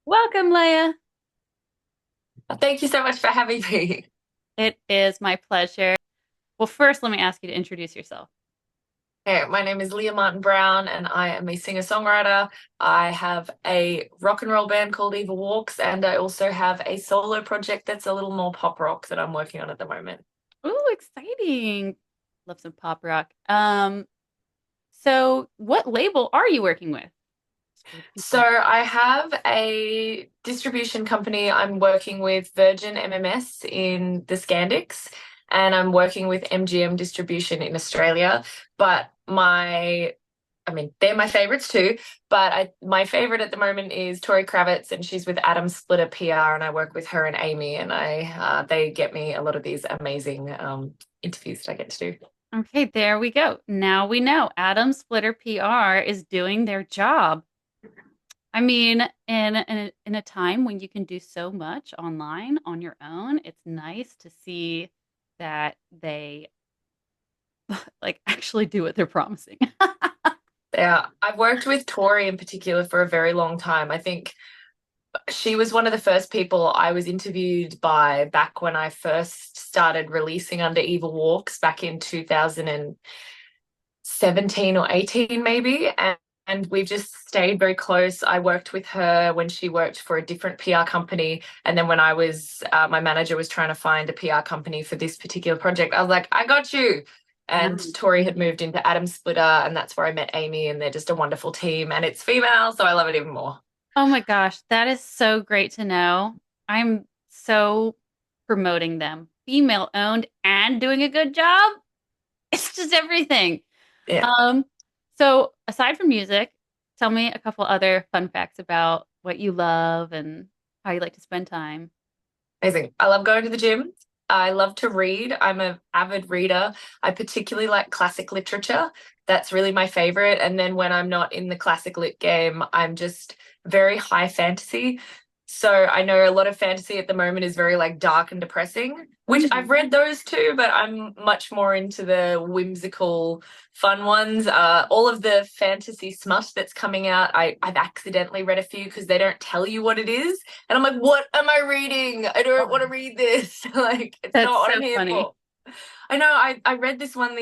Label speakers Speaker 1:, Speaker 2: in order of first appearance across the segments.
Speaker 1: Welcome, Leah.
Speaker 2: Thank you so much for having me.
Speaker 1: It is my pleasure. Well, first, let me ask you to introduce yourself.
Speaker 2: Hey, my name is Leah Martin Brown, and I am a singer-songwriter. I have a rock and roll band called Evil Walks, and I also have a solo project that's a little more pop rock that I'm working on at the moment.
Speaker 1: Ooh, exciting. Love some pop rock. So what label are you working with? Just for the
Speaker 2: So
Speaker 1: people.
Speaker 2: I have a distribution company. I'm working with Virgin MMS in the Scandics, and I'm working with MGM Distribution in Australia. But I mean, they're my favorites too, but my favorite at the moment is Tori Kravitz, and she's with Adam Splitter PR, and I work with her and Amy, and they get me a lot of these amazing interviews that I get to do.
Speaker 1: Okay, there we go. Now we know Adam Splitter PR is doing their job. I mean, in a time when you can do so much online on your own, it's nice to see that they like actually do what they're promising.
Speaker 2: Yeah, I've worked with Tori in particular for a very long time. I think she was one of the first people I was interviewed by back when I first started releasing under Evil Walks back in 2017 or 18 maybe, and we've just stayed very close. I worked with her when she worked for a different PR company, and then when I was my manager was trying to find a PR company for this particular project, I was like, I got you. And
Speaker 1: Nice.
Speaker 2: Tori had moved into Adam Splitter, and that's where I met Amy, and they're just a wonderful team, and it's female, so I love it even more.
Speaker 1: Oh my gosh, that is so great to know. I'm so promoting them. Female owned and doing a good job. It's just everything.
Speaker 2: Yeah.
Speaker 1: Um, so aside from music, tell me a couple other fun facts about what you love and how you like to spend time.
Speaker 2: Amazing. I love going to the gym. I love to read. I'm an avid reader. I particularly like classic literature. That's really my favorite. And then when I'm not in the classic lit game, I'm just very high fantasy. So I know a lot of fantasy at the moment is very like dark and depressing, which I've
Speaker 1: Mhm.
Speaker 2: read those too, but I'm much more into the whimsical, fun ones. All of the fantasy smut that's coming out, I've accidentally read a few because they don't tell you what it is. And I'm like, what am I reading? I don't want to read this. Like, it's
Speaker 1: That's
Speaker 2: not what
Speaker 1: so
Speaker 2: I'm here
Speaker 1: funny.
Speaker 2: for. I know I read this one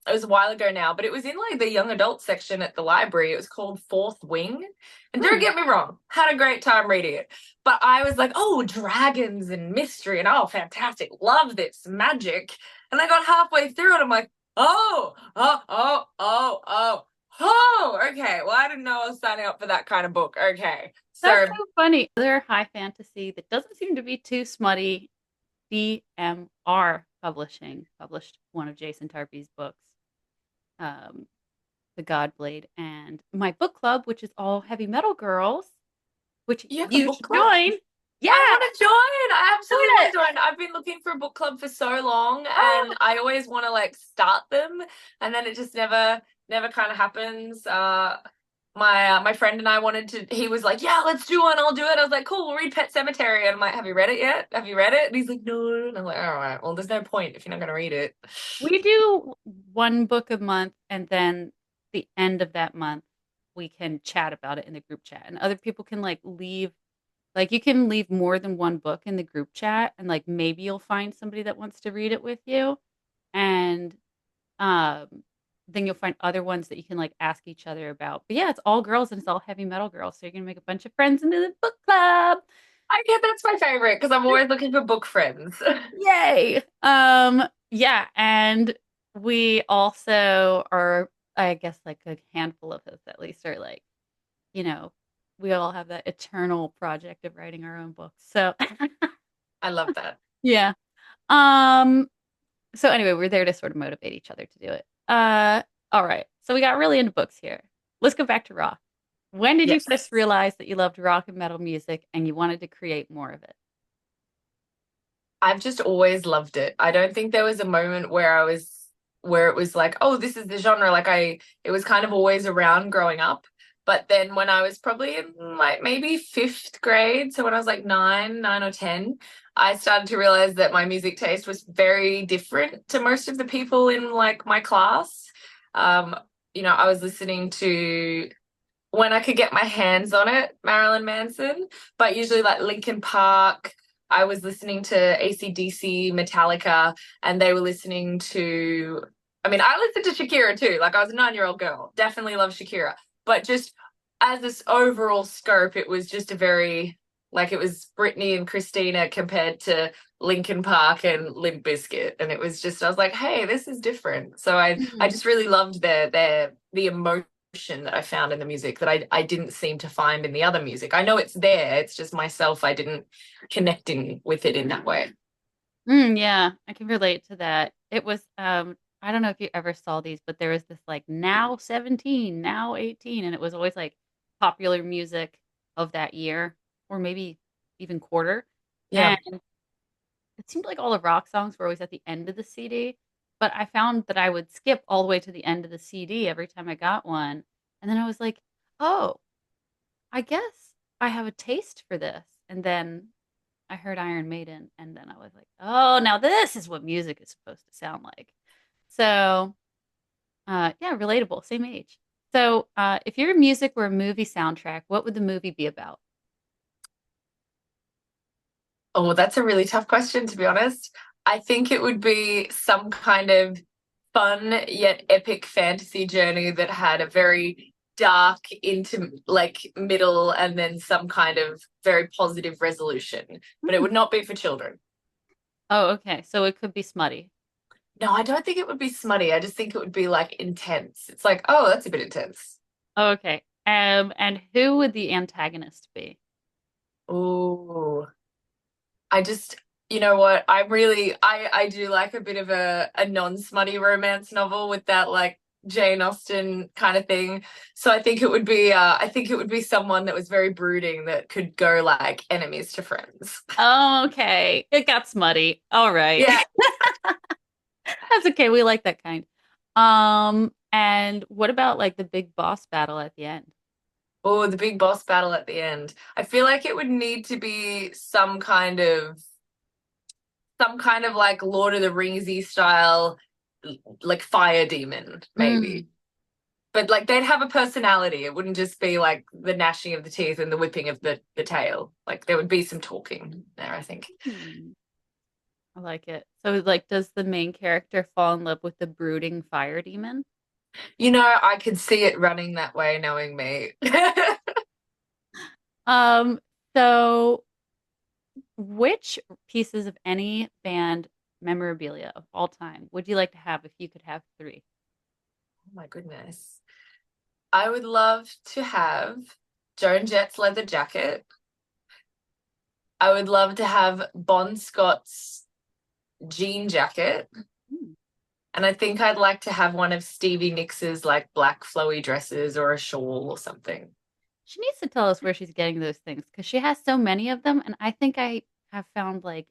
Speaker 2: it was a while ago now, but it was in like the young adult section at the library. It was called Fourth Wing. And don't
Speaker 1: Hmm.
Speaker 2: get me wrong, had a great time reading it. But I was like, oh, dragons and mystery, and oh, fantastic. Love this magic. And I got halfway through it. I'm like, oh, okay. Well, I didn't know I was signing up for that kind of book. Okay.
Speaker 1: That's
Speaker 2: So
Speaker 1: so funny. Other high fantasy that doesn't seem to be too smutty. DMR Publishing published one of Jason Tarpey's books, um, The Godblade, and my book club, which is all heavy metal girls, which
Speaker 2: you have a
Speaker 1: you
Speaker 2: book
Speaker 1: should
Speaker 2: club?
Speaker 1: join. Yeah,
Speaker 2: I want to join. I
Speaker 1: join
Speaker 2: absolutely want
Speaker 1: it.
Speaker 2: to join. I've been looking for a book club for so long,
Speaker 1: Oh,
Speaker 2: and I always want to like start them, and then it just never kind of happens. My friend and I wanted to. He was like, "Yeah, let's do one. I'll do it." I was like, "Cool, we'll read Pet Cemetery." And I'm like, "Have you read it yet? Have you read it?" And he's like, "No." And I'm like, "All right. Well, there's no point if you're not going to read it."
Speaker 1: we do one book a month, and then the end of that month, we can chat about it in the group chat, and other people can like leave. Like you can leave more than one book in the group chat, and like maybe you'll find somebody that wants to read it with you, and um, then you'll find other ones that you can like ask each other about. But yeah, it's all girls and it's all heavy metal girls, so you're gonna make a bunch of friends into the book club.
Speaker 2: I get that's my favorite because I'm always looking for book friends.
Speaker 1: Yay! Yeah, and we also are, I guess, like a handful of us at least are like, you know, we all have that eternal project of writing our own books. So
Speaker 2: I love that.
Speaker 1: yeah. Um, so anyway, we're there to sort of motivate each other to do it. All right. So we got really into books here. Let's go back to rock. When did you first
Speaker 2: Yes.
Speaker 1: realize that you loved rock and metal music and you wanted to create more of it?
Speaker 2: I've just always loved it. I don't think there was a moment where it was like, oh, this is the genre. It was kind of always around growing up. But then when I was probably in like maybe fifth grade, so when I was like nine or 10, I started to realize that my music taste was very different to most of the people in like my class. Um, I was listening to when I could get my hands on it, Marilyn Manson, but usually like Linkin Park. I was listening to AC/DC, Metallica, and they were listening to, I mean, I listened to Shakira too. Like I was a 9-year-old girl, definitely love Shakira. But just as this overall scope, it was just a very, like it was Britney and Christina compared to Linkin Park and Limp Bizkit. And it was just, I was like, hey, this is different. So I
Speaker 1: Mhm.
Speaker 2: just really loved the emotion that I found in the music that I didn't seem to find in the other music. I know it's there, it's just myself, I didn't connect in with it in that way.
Speaker 1: Yeah, I can relate to that. It was I don't know if you ever saw these, but there was this like now 17, now 18, and it was always like popular music of that year or maybe even quarter.
Speaker 2: Yeah.
Speaker 1: And it seemed like all the rock songs were always at the end of the CD, but I found that I would skip all the way to the end of the CD every time I got one. And then I was like, "Oh, I guess I have a taste for this." And then I heard Iron Maiden, and then I was like, "Oh, now this is what music is supposed to sound like." So, yeah, relatable, same age. So, if your music were a movie soundtrack, what would the movie be about?
Speaker 2: Oh, that's a really tough question, to be honest. I think it would be some kind of fun yet epic fantasy journey that had a very dark into like middle and then some kind of very positive resolution, but it
Speaker 1: Hmm.
Speaker 2: would not be for children.
Speaker 1: Oh, okay. So it could be smutty.
Speaker 2: No, I don't think it would be smutty. I just think it would be like intense. It's like, oh, that's a bit intense.
Speaker 1: Oh, okay. And who would the antagonist be?
Speaker 2: Oh, I just, you know what? I do like a bit of a non-smutty romance novel with that like Jane Austen kind of thing. So I think it would be someone that was very brooding that could go like enemies to friends.
Speaker 1: Oh, okay. It got smutty. All right.
Speaker 2: Yeah.
Speaker 1: That's okay. We like that kind. And what about like the big boss battle at the end?
Speaker 2: Oh, the big boss battle at the end. I feel like it would need to be some kind of like Lord of the Ringsy style like fire demon, maybe.
Speaker 1: Mm.
Speaker 2: But like they'd have a personality. It wouldn't just be like the gnashing of the teeth and the whipping of the tail. Like there would be some talking there, I think.
Speaker 1: Hmm. I like it. So, like, does the main character fall in love with the brooding fire demon?
Speaker 2: You know, I could see it running that way, knowing me.
Speaker 1: Um, so which pieces of any band memorabilia of all time would you like to have if you could have three?
Speaker 2: Oh my goodness. I would love to have Joan Jett's leather jacket. I would love to have Bon Scott's jean jacket.
Speaker 1: Hmm.
Speaker 2: And I think I'd like to have one of Stevie Nicks' like black flowy dresses or a shawl or something.
Speaker 1: She needs to tell us where she's getting those things because she has so many of them, and I think I have found like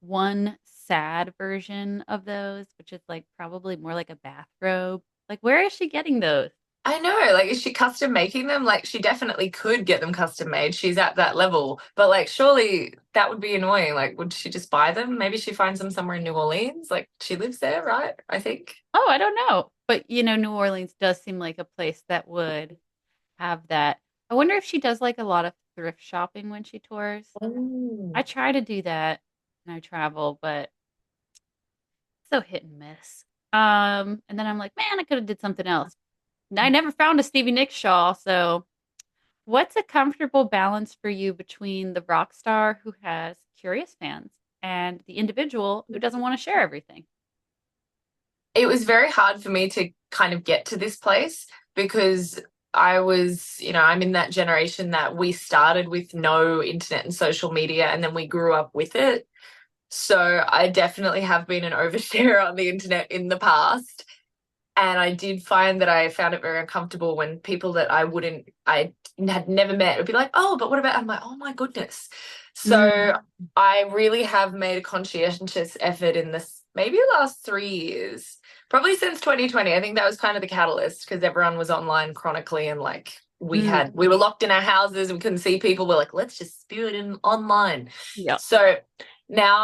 Speaker 1: one sad version of those, which is like probably more like a bathrobe. Like, where is she getting those?
Speaker 2: I know, like, is she custom making them? Like, she definitely could get them custom made. She's at that level. But, like, surely that would be annoying. Like, would she just buy them? Maybe she finds them somewhere in New Orleans. Like, she lives there, right? I think.
Speaker 1: Oh, I don't know. But New Orleans does seem like a place that would have that. I wonder if she does like a lot of thrift shopping when she tours. I
Speaker 2: Oh.
Speaker 1: try to do that when I travel, but so hit and miss. And then I'm like, man, I could have did something else. And I never found a Stevie Nicks shawl. So, what's a comfortable balance for you between the rock star who has curious fans and the individual who doesn't want to share everything?
Speaker 2: It was very hard for me to kind of get to this place because I was, I'm in that generation that we started with no internet and social media and then we grew up with it. So I definitely have been an overshare on the internet in the past. And I did find that I found it very uncomfortable when people that I had never met would be like, oh, but what about, I'm like, oh my goodness. So
Speaker 1: Mm.
Speaker 2: I really have made a conscientious effort in this, maybe the last 3 years, probably since 2020. I think that was kind of the catalyst because everyone was online chronically and like
Speaker 1: Mm.
Speaker 2: we were locked in our houses and we couldn't see people. We're like, let's just spew it in online.
Speaker 1: Yeah.
Speaker 2: So now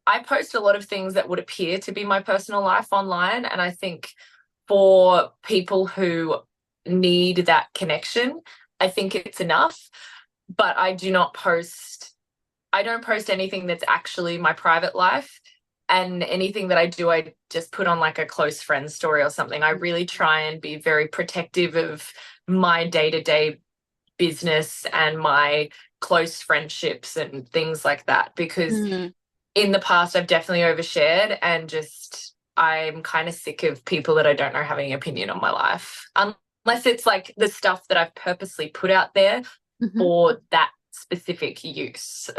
Speaker 2: I post a lot of things that would appear to be my personal life online. And I think for people who need that connection. I think it's enough, but I don't post anything that's actually my private life. And anything that I do, I just put on like a close friend story or something. I really try and be very protective of my day-to-day business and my close friendships and things like that, because
Speaker 1: Mm.
Speaker 2: in the past I've definitely overshared, and just I'm kind of sick of people that I don't know having an opinion on my life. Unless it's like the stuff that I've purposely put out there
Speaker 1: Mhm.
Speaker 2: for that specific use.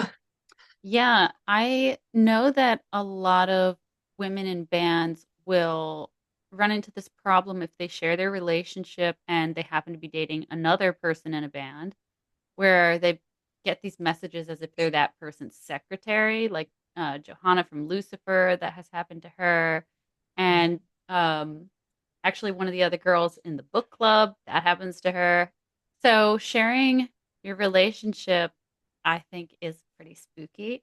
Speaker 1: Yeah, I know that a lot of women in bands will run into this problem if they share their relationship and they happen to be dating another person in a band, where they get these messages as if they're that person's secretary, like Johanna from Lucifer, that has happened to her. And actually, one of the other girls in the book club, that happens to her. So, sharing your relationship, I think, is pretty spooky.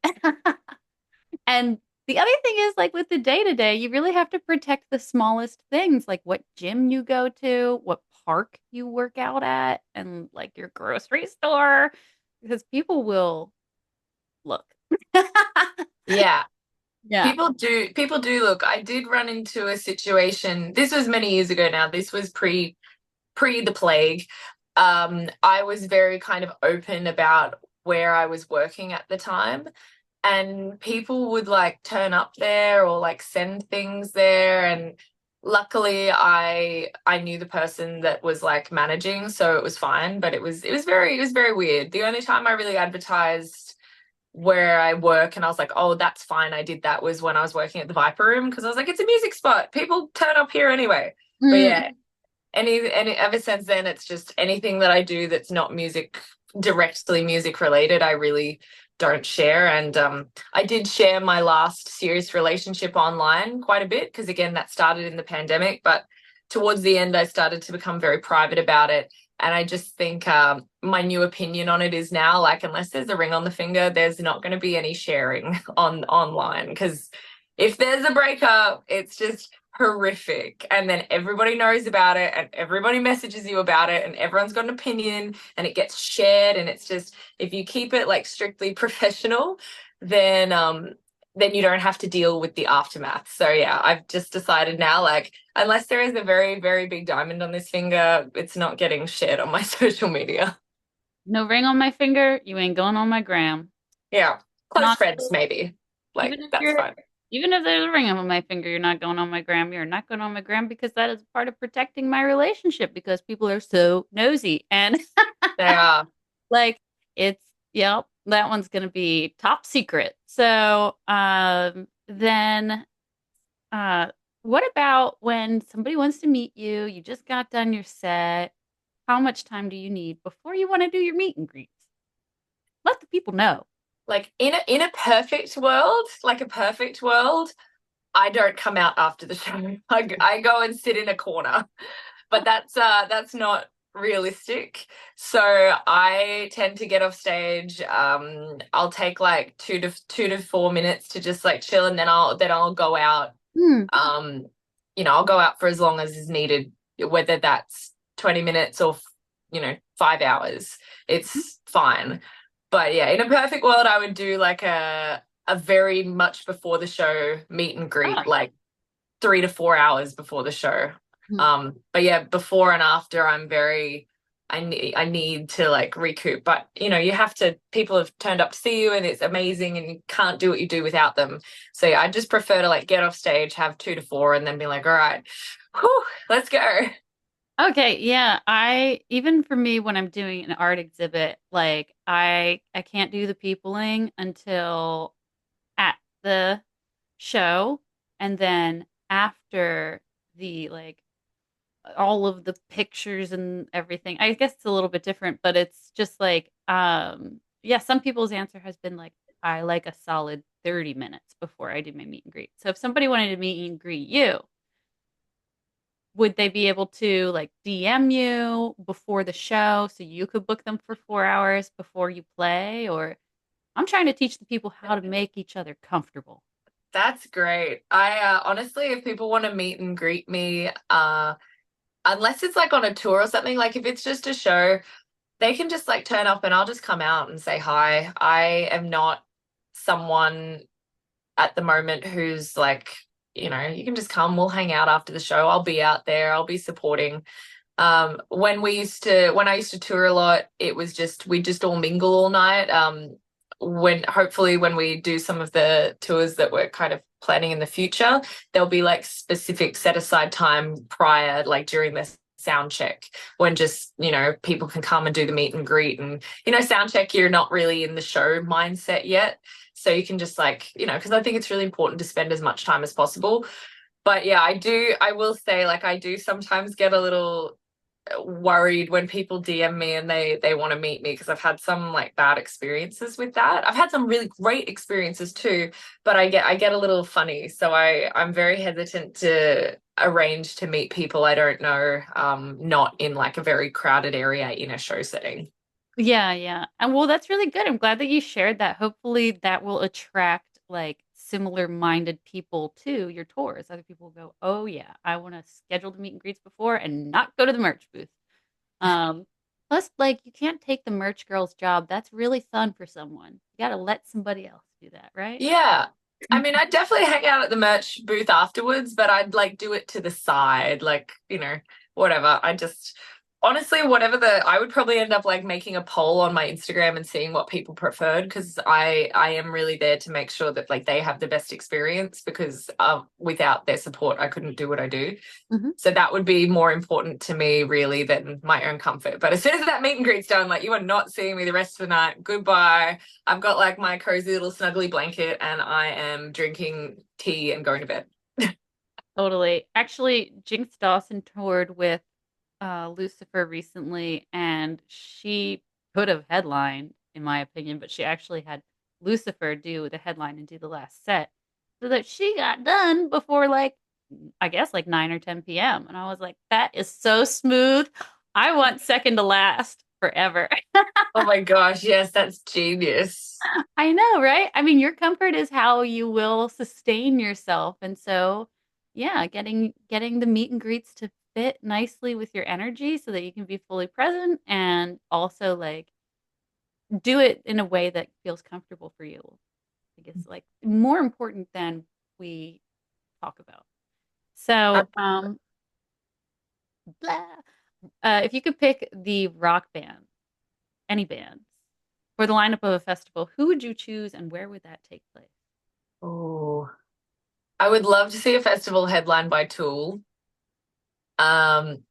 Speaker 1: And the other thing is, like with the day to day, you really have to protect the smallest things, like what gym you go to, what park you work out at, and like your grocery store, because people will look.
Speaker 2: Yeah.
Speaker 1: Yeah.
Speaker 2: People do look. I did run into a situation. This was many years ago now. This was pre the plague. I was very kind of open about where I was working at the time, and people would like turn up there or like send things there, and luckily I knew the person that was like managing, so it was fine, but it was very weird. The only time I really advertised where I work and I was like, oh, that's fine, I did that, was when I was working at the Viper Room, because I was like, it's a music spot. People turn up here anyway. But yeah,
Speaker 1: Mm.
Speaker 2: any ever since then, it's just anything that I do that's not music, directly music related, I really don't share. And I did share my last serious relationship online quite a bit, because again, that started in the pandemic, but towards the end I started to become very private about it. And I just think my new opinion on it is now, like, unless there's a ring on the finger, there's not going to be any sharing on online, because if there's a breakup, it's just horrific, and then everybody knows about it and everybody messages you about it and everyone's got an opinion and it gets shared, and it's just, if you keep it like strictly professional, then you don't have to deal with the aftermath. So yeah, I've just decided now, like, unless there is a very very big diamond on this finger, it's not getting shared on my social media.
Speaker 1: No ring on my finger, you ain't going on my gram.
Speaker 2: Yeah,
Speaker 1: And
Speaker 2: close friends
Speaker 1: honestly,
Speaker 2: maybe, like
Speaker 1: even if
Speaker 2: that's
Speaker 1: you're
Speaker 2: fine.
Speaker 1: even if there's a ring on my finger, you're not going on my gram. You're not going on my gram because that is part of protecting my relationship because people are so nosy. And
Speaker 2: They are.
Speaker 1: like it's yep, that one's gonna be top secret. So then what about when somebody wants to meet you, you just got done your set, how much time do you need before you want to do your meet and greets? Let the people know.
Speaker 2: Like in a perfect world, like a perfect world, I don't come out after the show. I go and sit in a corner, but that's not realistic. So I tend to get off stage. I'll take like 2 to 4 minutes to just like chill, and then I'll go out.
Speaker 1: Hmm.
Speaker 2: Um, I'll go out for as long as is needed, whether that's 20 minutes or 5 hours. It's fine. But yeah, in a perfect world, I would do like a very much before the show meet and
Speaker 1: Oh,
Speaker 2: greet, like 3 to 4 hours before the show.
Speaker 1: hmm.
Speaker 2: But yeah, before and after, I need to like recoup. But you have to. People have turned up to see you, and it's amazing, and you can't do what you do without them. So yeah, I just prefer to like get off stage, have 2 to 4, and then be like, all right, whew, let's go.
Speaker 1: Okay, yeah. I even for me when I'm doing an art exhibit, like I can't do the peopling until at the show and then after the like all of the pictures and everything. I guess it's a little bit different, but it's just like yeah, some people's answer has been like I like a solid 30 minutes before I do my meet and greet. So if somebody wanted to meet and greet you, would they be able to like DM you before the show so you could book them for 4 hours before you play? Or I'm trying to teach the people how to make each other comfortable.
Speaker 2: That's great. I honestly, if people want to meet and greet me, unless it's like on a tour or something, like if it's just a show, they can just like turn up and I'll just come out and say hi. I am not someone at the moment who's like, you can just come, we'll hang out after the show. I'll be out there, I'll be supporting. When I used to tour a lot, it was just we just all mingle all night. When we do some of the tours that we're kind of planning in the future, there'll be like specific set aside time prior, like during the sound check, when just people can come and do the meet and greet. And sound check, you're not really in the show mindset yet, so you can just like because I think it's really important to spend as much time as possible. But yeah, I will say, like, I do sometimes get a little worried when people DM me and they want to meet me, because I've had some like bad experiences with that. I've had some really great experiences too, but I get a little funny. So I'm very hesitant to arrange to meet people I don't know, not in like a very crowded area in a show setting.
Speaker 1: Yeah, yeah. And well, that's really good. I'm glad that you shared that. Hopefully that will attract like similar minded people to your tours. Other people will go, oh yeah, I want to schedule the meet and greets before and not go to the merch booth. Um, Plus, like you can't take the merch girl's job. That's really fun for someone. You gotta let somebody else do that, right?
Speaker 2: Yeah. I mean, I'd definitely hang out at the merch booth afterwards, but I'd like do it to the side, like, whatever. I just honestly, I would probably end up like making a poll on my Instagram and seeing what people preferred, because I am really there to make sure that like they have the best experience, because without their support, I couldn't do what I do.
Speaker 1: Mhm.
Speaker 2: So that would be more important to me, really, than my own comfort. But as soon as that meet and greet's done, like, you are not seeing me the rest of the night. Goodbye. I've got like my cozy little snuggly blanket and I am drinking tea and going to bed.
Speaker 1: Totally. Actually, Jinx Dawson toured with Lucifer recently, and she could have headlined, in my opinion, but she actually had Lucifer do the headline and do the last set so that she got done before, like, I guess, like 9 or 10 p.m. And I was like, that is so smooth. I want second to last forever.
Speaker 2: Oh my gosh, yes, that's genius.
Speaker 1: I know, right? I mean, your comfort is how you will sustain yourself. And so, yeah, getting the meet and greets to fit nicely with your energy so that you can be fully present and also like do it in a way that feels comfortable for you. I guess like more important than we talk about.
Speaker 2: Uh,
Speaker 1: So, blah. If you could pick the rock band, any bands, for the lineup of a festival, who would you choose and where would that take place?
Speaker 2: oh, I would love to see a festival headlined by Tool. Um,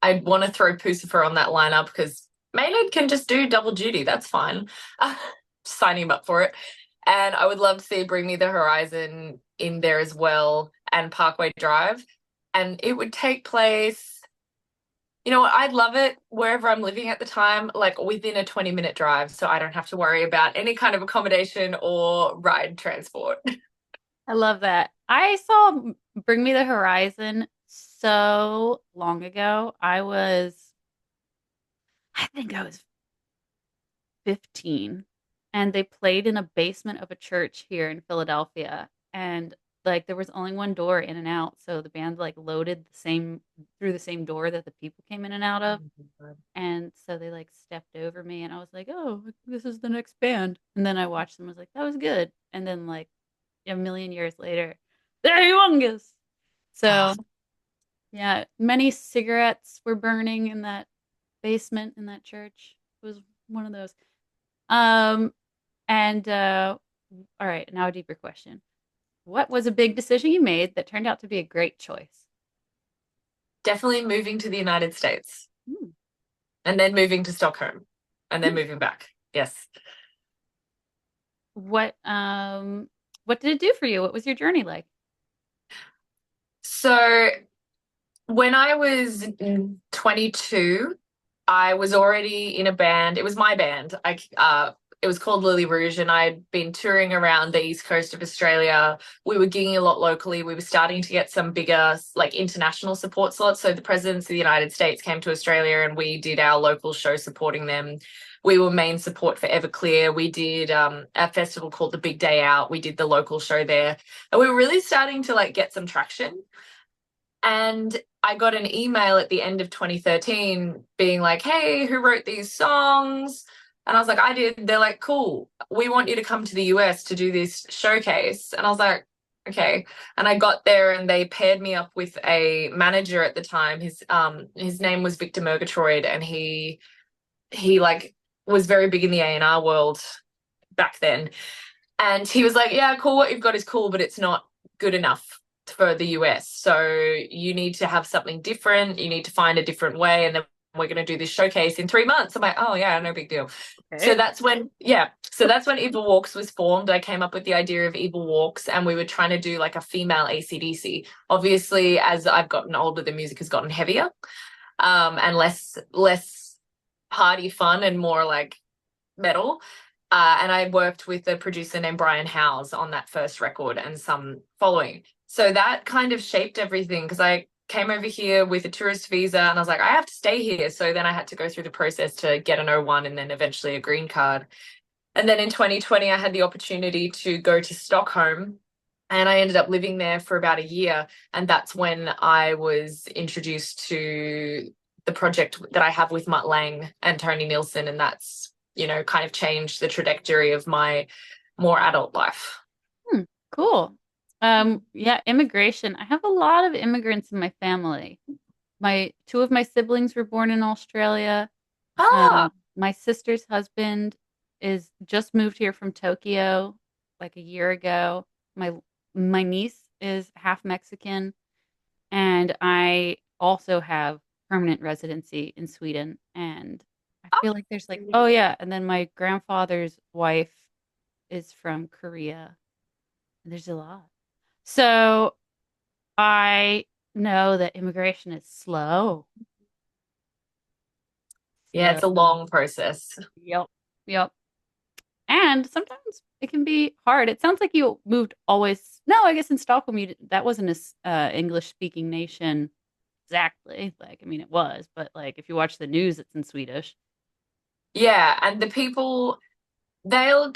Speaker 2: I'd want to throw Pucifer on that lineup because Maynard can just do double duty. That's fine. Signing him up for it. And I would love to see Bring Me the Horizon in there as well, and Parkway Drive. And it would take place, I'd love it wherever I'm living at the time, like within a 20-minute drive. So I don't have to worry about any kind of accommodation or ride transport.
Speaker 1: I love that. I saw Bring Me the Horizon so long ago. I think I was 15, and they played in a basement of a church here in Philadelphia. And like there was only one door in and out. So the band like loaded through the same door that the people came in and out of. And so they like stepped over me and I was like, oh, this is the next band. And then I watched them, I was like, that was good. And then like a million years later, they're humongous.
Speaker 2: Oh,
Speaker 1: So yeah, many cigarettes were burning in that basement in that church. It was one of those. Um, and all right, now a deeper question. What was a big decision you made that turned out to be a great choice?
Speaker 2: definitely moving to the United States
Speaker 1: Hmm.
Speaker 2: and then moving to Stockholm and then
Speaker 1: Hmm.
Speaker 2: moving back. Yes.
Speaker 1: What um what did it do for you? What was your journey like?
Speaker 2: So when I was 22, I was already in a band. It was my band. It was called Lily Rouge, and I'd been touring around the east coast of Australia. We were gigging a lot locally. We were starting to get some bigger, like, international support slots. So the presidents of the United States came to Australia, and we did our local show supporting them. We were main support for Everclear. We did a festival called the Big Day Out. We did the local show there, and we were really starting to like get some traction. And I got an email at the end of 2013 being like, hey, who wrote these songs? And I was like, I did. They're like, cool. We want you to come to the US to do this showcase. And I was like, okay. And I got there and they paired me up with a manager at the time. His name was Victor Murgatroyd, and he like was very big in the A&R world back then. And he was like, yeah, cool, what you've got is cool, but it's not good enough for the US. So you need to have something different. You need to find a different way. And then we're going to do this showcase in 3 months. I'm like, oh, yeah, no big deal. So
Speaker 1: Okay.
Speaker 2: that's when, yeah. So that's when Evil Walks was formed. I came up with the idea of Evil Walks, and we were trying to do like a female AC/DC. Obviously, as I've gotten older, the music has gotten heavier, and less party fun and more like metal. And I worked with a producer named Brian Howes on that first record and some following. So that kind of shaped everything, because I came over here with a tourist visa and I was like, I have to stay here. So then I had to go through the process to get an O1 and then eventually a green card. And then in 2020, I had the opportunity to go to Stockholm, and I ended up living there for about a year. And that's when I was introduced to the project that I have with Mutt Lang and Tony Nilsson. And that's, kind of changed the trajectory of my more adult life.
Speaker 1: Hmm, cool. Yeah, immigration. I have a lot of immigrants in my family. My two of my siblings were born in Australia.
Speaker 2: Ah,
Speaker 1: My sister's husband is just moved here from Tokyo like a year ago. My niece is half Mexican, and I also have permanent residency in Sweden. And I feel like there's like, oh yeah, and then my grandfather's wife is from Korea. And there's a lot. So I know that immigration is slow.
Speaker 2: yeah,
Speaker 1: Slow.
Speaker 2: it's a long process.
Speaker 1: Yep. Yep. And sometimes it can be hard. It sounds like you moved always. No, I guess in Stockholm, that wasn't a English speaking nation exactly. Like, I mean, it was, but like if you watch the news, it's in Swedish.
Speaker 2: Yeah, and the people, they'll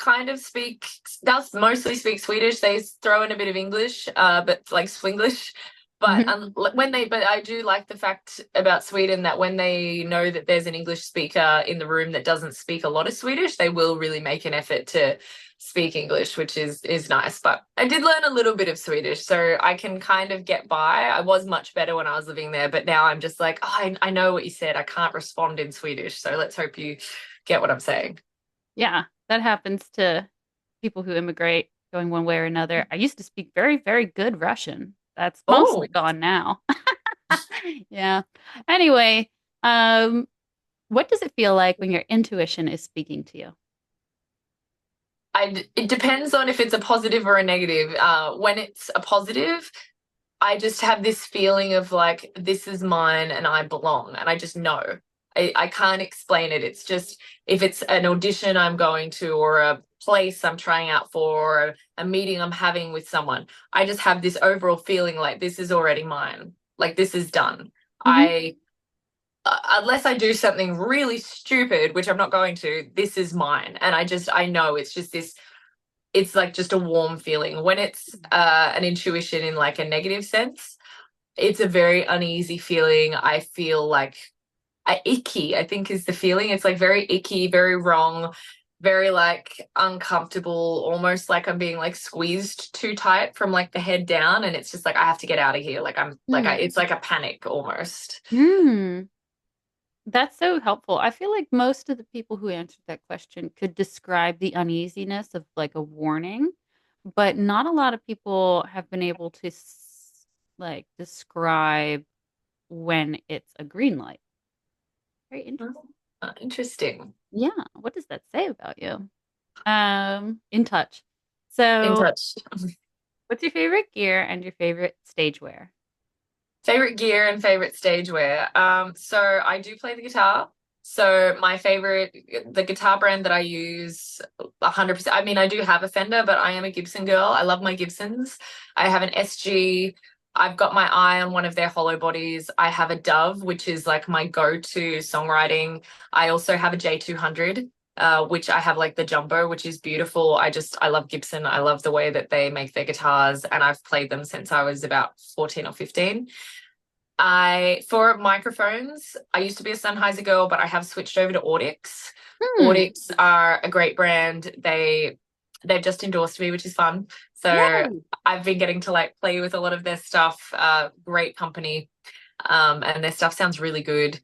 Speaker 2: mostly speak Swedish. They throw in a bit of English, but like Swinglish. But
Speaker 1: Hmm.
Speaker 2: but I do like the fact about Sweden that when they know that there's an English speaker in the room that doesn't speak a lot of Swedish, they will really make an effort to speak English, which is nice. But I did learn a little bit of Swedish, so I can kind of get by. I was much better when I was living there, but now I'm just like, oh, I know what you said. I can't respond in Swedish, so let's hope you get what I'm saying.
Speaker 1: Yeah, that happens to people who immigrate going one way or another. I used to speak very, very good Russian. That's mostly
Speaker 2: Oh,
Speaker 1: gone now. Yeah. Anyway, um, what does it feel like when your intuition is speaking to you?
Speaker 2: it depends on if it's a positive or a negative. When it's a positive, I just have this feeling of like, this is mine and I belong. And I just know. I can't explain it. It's just, if it's an audition I'm going to, or a place I'm trying out for, or a meeting I'm having with someone, I just have this overall feeling like this is already mine. Like this is done.
Speaker 1: Hmm.
Speaker 2: Unless I do something really stupid, which I'm not going to, this is mine. And I know it's just this, it's like just a warm feeling. When it's an intuition in like a negative sense, it's a very uneasy feeling. I feel like icky, I think is the feeling. It's like very icky, very wrong, very like uncomfortable, almost like I'm being like squeezed too tight from like the head down. And it's just like, I have to get out of here. Like it's like a panic almost.
Speaker 1: Hmm. That's so helpful. I feel like most of the people who answered that question could describe the uneasiness of like a warning, but not a lot of people have been able to like describe when it's a green light. Very interesting.
Speaker 2: Interesting.
Speaker 1: Yeah. What does that say about you? In touch.
Speaker 2: In
Speaker 1: So,
Speaker 2: touch.
Speaker 1: what's your favorite gear and your favorite stage wear?
Speaker 2: Favorite gear and favorite stage wear. So I do play the guitar. So the guitar brand that I use 100%. I mean, I do have a Fender, but I am a Gibson girl. I love my Gibsons. I have an SG. I've got my eye on one of their hollow bodies. I have a Dove, which is like my go-to songwriting. I also have a J200, which I have like the Jumbo, which is beautiful. I love Gibson. I love the way that they make their guitars, and I've played them since I was about 14 or 15. For microphones, I used to be a Sennheiser girl, but I have switched over to Audix.
Speaker 1: Hmm.
Speaker 2: Audix are a great brand. They've just endorsed me, which is fun. So
Speaker 1: Yay.
Speaker 2: I've been getting to like play with a lot of their stuff. Great company. And their stuff sounds really good.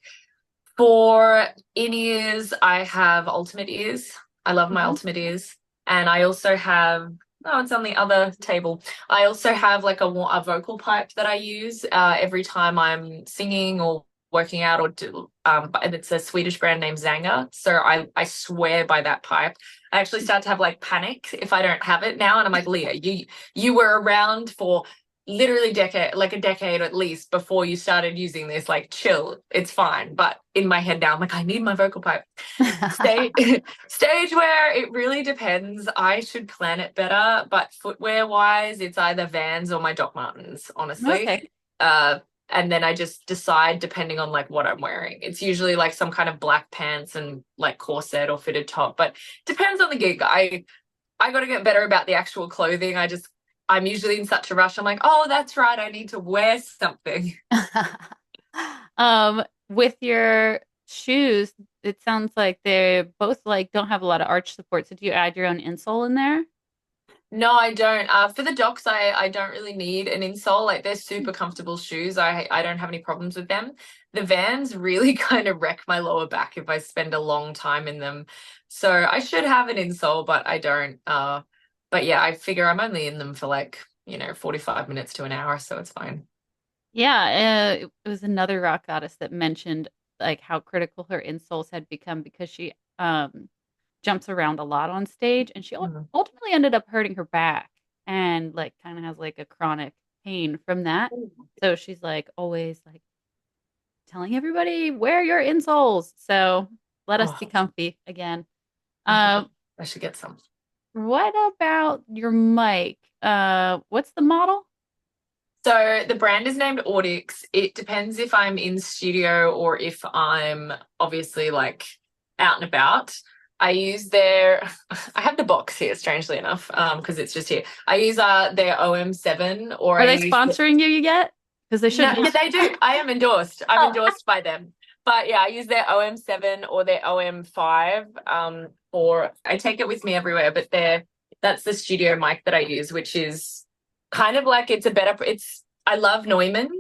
Speaker 2: For in-ears, I have Ultimate Ears. I love my
Speaker 1: Mhm.
Speaker 2: Ultimate Ears. And I also have, oh, it's on the other table. I also have like a vocal pipe that I use every time I'm singing or working out and it's a Swedish brand named Zanger. So I swear by that pipe. I actually start to have like panic if I don't have it now. And I'm like, Leah, you were around for literally a decade at least before you started using this. Like, chill, it's fine. But in my head now, I'm like, I need my vocal pipe. Stage stage wear, it really depends. I should plan it better, but footwear wise, it's either Vans or my Doc Martens, honestly.
Speaker 1: Okay.
Speaker 2: Uh, and then I just decide depending on like what I'm wearing. It's usually like some kind of black pants and like corset or fitted top, but depends on the gig. I got to get better about the actual clothing. I'm usually in such a rush. I'm like, oh, that's right. I need to wear something.
Speaker 1: With your shoes, it sounds like they both like don't have a lot of arch support. So do you add your own insole in there?
Speaker 2: No, I don't. For the Docs, I don't really need an insole. Like they're super comfortable shoes. I don't have any problems with them. The Vans really kind of wreck my lower back if I spend a long time in them. So I should have an insole, but I don't. But yeah, I figure I'm only in them for like, 45 minutes to an hour, so it's fine.
Speaker 1: Yeah, it was another rock goddess that mentioned like how critical her insoles had become because she jumps around a lot on stage and she
Speaker 2: Mhm.
Speaker 1: ultimately ended up hurting her back and like kind of has like a chronic pain from that. So she's like always like telling everybody wear your insoles. So let us be
Speaker 2: Oh,
Speaker 1: comfy again.
Speaker 2: I should,
Speaker 1: Um,
Speaker 2: I should get some.
Speaker 1: what about your mic? What's the model?
Speaker 2: So the brand is named Audix. It depends if I'm in studio or if I'm obviously like out and about. I use their I have the box here, strangely enough, because it's just here. I use their OM7 or
Speaker 1: Are
Speaker 2: I
Speaker 1: they
Speaker 2: use
Speaker 1: sponsoring you yet? Because they
Speaker 2: no,
Speaker 1: should be.
Speaker 2: yeah, they do. I am endorsed. I'm
Speaker 1: Oh.
Speaker 2: endorsed by them. But yeah, I use their OM7 or their OM5. Or I take it with me everywhere, but that's the studio mic that I use, which is kind of like I love Neumann,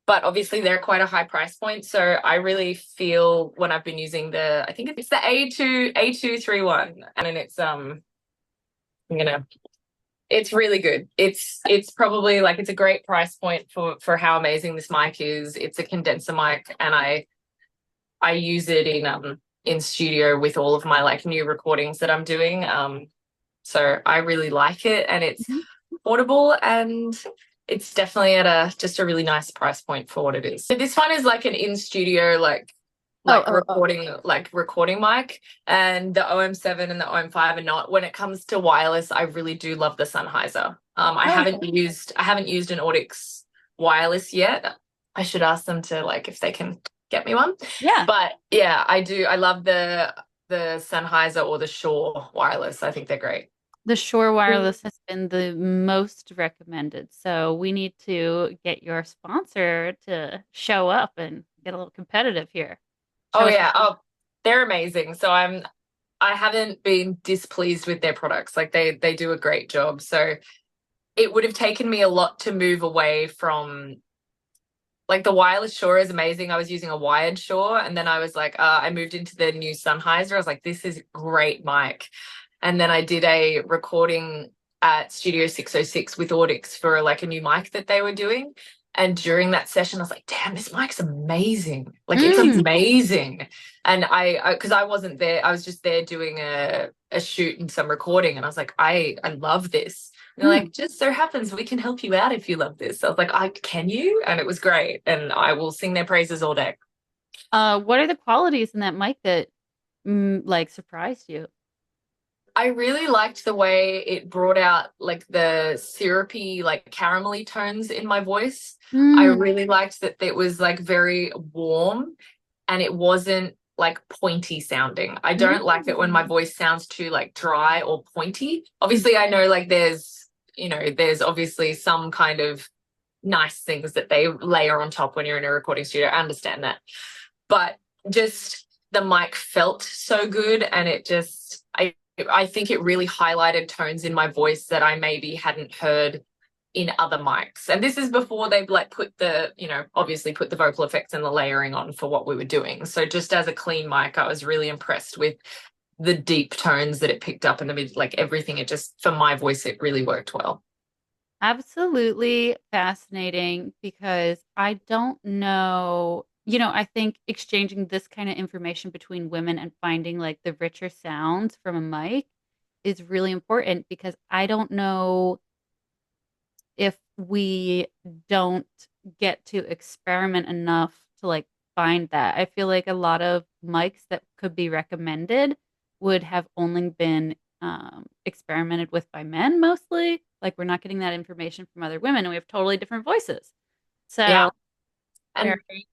Speaker 2: but obviously they're quite a high price point. So I really feel when I've been using I think it's the A231, and then I'm gonna it's really good. It's probably like it's a great price point for how amazing this mic is. It's a condenser mic, and I use it in studio with all of my like new recordings that I'm doing. So I really like it, and it's
Speaker 1: Mhm.
Speaker 2: affordable, and it's definitely at a just a really nice price point for what it is. So this one is like an in studio
Speaker 1: Oh,
Speaker 2: like
Speaker 1: oh, oh.
Speaker 2: recording mic, and the OM7 and the OM5 are not. When it comes to wireless, I really do love the Sennheiser.
Speaker 1: Oh, okay.
Speaker 2: I haven't used an Audix wireless yet. I should ask them to like if they can get me one.
Speaker 1: Yeah.
Speaker 2: But yeah, I do. I love the Sennheiser or the Shure wireless. I think they're great.
Speaker 1: The Shore Wireless has been the most recommended. So we need to get your sponsor to show up and get a little competitive here.
Speaker 2: Oh
Speaker 1: Show us.
Speaker 2: yeah. Oh, they're amazing. I haven't been displeased with their products. Like they do a great job. So it would have taken me a lot to move away from like the wireless Shure is amazing. I was using a wired Shure, and then I was like, I moved into the new Sennheiser. I was like, this is great mic. And then I did a recording at Studio 606 with Audix for like a new mic that they were doing. And during that session, I was like, damn, this mic's amazing. Like it's
Speaker 1: Mm.
Speaker 2: amazing. And because I wasn't there, I was just there doing a shoot and some recording. And I was like, I love this. And they're
Speaker 1: Mm.
Speaker 2: like, just so happens we can help you out if you love this. I was like, I can you? And it was great. And I will sing their praises all day.
Speaker 1: What are the qualities in that mic that like surprised you?
Speaker 2: I really liked the way it brought out like the syrupy, like caramelly tones in my voice. I
Speaker 1: Mm.
Speaker 2: really liked that it was like very warm and it wasn't like pointy sounding. I don't like it when my
Speaker 1: Mm.
Speaker 2: voice sounds too like dry or pointy. Obviously, I know like there's obviously some kind of nice things that they layer on top when you're in a recording studio. I understand that. But just the mic felt so good, and it just I think it really highlighted tones in my voice that I maybe hadn't heard in other mics. And this is before they've like put the, obviously put the vocal effects and the layering on for what we were doing. So just as a clean mic, I was really impressed with the deep tones that it picked up in the mid, like everything. It just, for my voice, it really worked well.
Speaker 1: Absolutely fascinating because I don't know, I think exchanging this kind of information between women and finding like the richer sounds from a mic is really important because I don't know if we don't get to experiment enough to like find that. I feel like a lot of mics that could be recommended would have only been experimented with by men mostly. Like we're not getting that information from other women, and we have totally different voices.
Speaker 2: Yeah.
Speaker 1: So
Speaker 2: And
Speaker 1: very,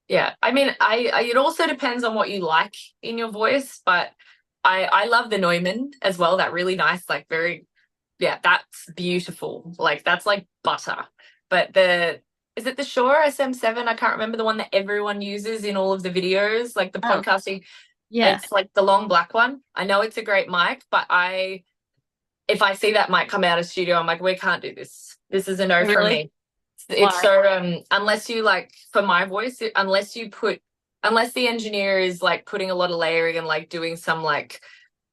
Speaker 2: yeah, I mean, I it also depends on what you like in your voice, but I love the Neumann as well. That really nice, like very, yeah, that's beautiful. Like that's like butter. But is it the Shure SM7? I can't remember the one that everyone uses in all of the videos, like the
Speaker 1: oh
Speaker 2: podcasting.
Speaker 1: yeah,
Speaker 2: It's like the long black one. I know it's a great mic, but if I see that mic come out of studio, I'm like, we can't do this. This is a no from
Speaker 1: really.
Speaker 2: me. It's
Speaker 1: Why?
Speaker 2: so unless you like for my voice, unless the engineer is like putting a lot of layering and like doing some like,